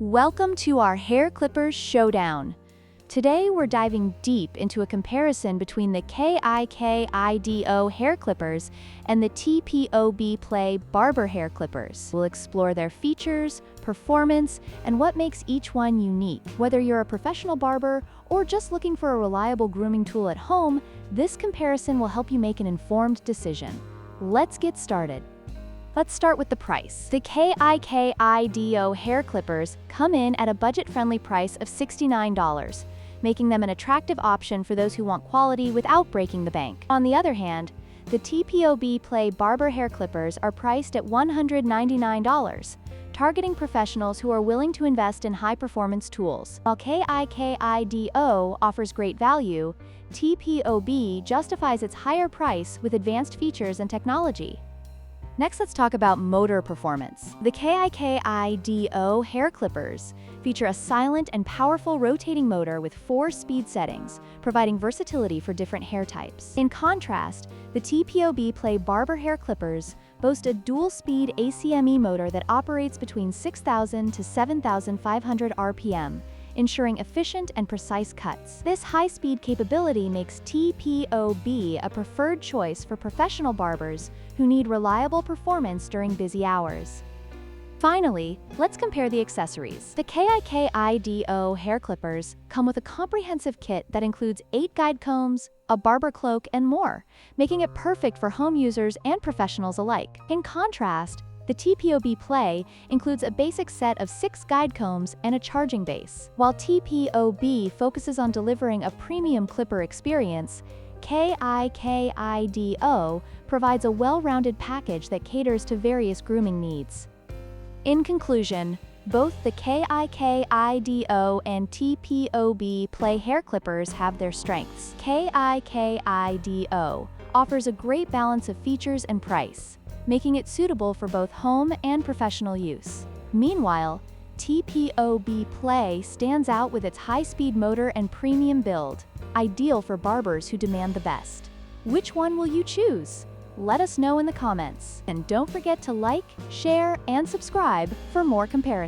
Welcome to our Hair Clippers Showdown. Today we're diving deep into a comparison between the KIKIDO Hair Clippers and the TPOB Play Barber Hair Clippers. We'll explore their features, performance, and what makes each one unique. Whether you're a professional barber or just looking for a reliable grooming tool at home, this comparison will help you make an informed decision. Let's get started. Let's start with the price. The KIKIDO Hair Clippers come in at a budget-friendly price of $69, making them an attractive option for those who want quality without breaking the bank. On the other hand, the TPOB Play Barber Hair Clippers are priced at $199, targeting professionals who are willing to invest in high-performance tools. While KIKIDO offers great value, TPOB justifies its higher price with advanced features and technology. Next, let's talk about motor performance. The KIKIDO Hair Clippers feature a silent and powerful rotating motor with 4 speed settings, providing versatility for different hair types. In contrast, the TPOB Play Barber Hair Clippers boast a dual-speed ACME motor that operates between 6,000 to 7,500 RPM, ensuring efficient and precise cuts. This high-speed capability makes TPOB a preferred choice for professional barbers who need reliable performance during busy hours. Finally, let's compare the accessories. The KIKIDO Hair Clippers come with a comprehensive kit that includes 8 guide combs, a barber cloak, and more, making it perfect for home users and professionals alike. In contrast, the TPOB Play includes a basic set of 6 guide combs and a charging base. While TPOB focuses on delivering a premium clipper experience, KIKIDO provides a well-rounded package that caters to various grooming needs. In conclusion, both the KIKIDO and TPOB Play Hair Clippers have their strengths. KIKIDO offers a great balance of features and price, making it suitable for both home and professional use. Meanwhile, TPOB Play stands out with its high-speed motor and premium build, ideal for barbers who demand the best. Which one will you choose? Let us know in the comments. And don't forget to like, share, and subscribe for more comparisons.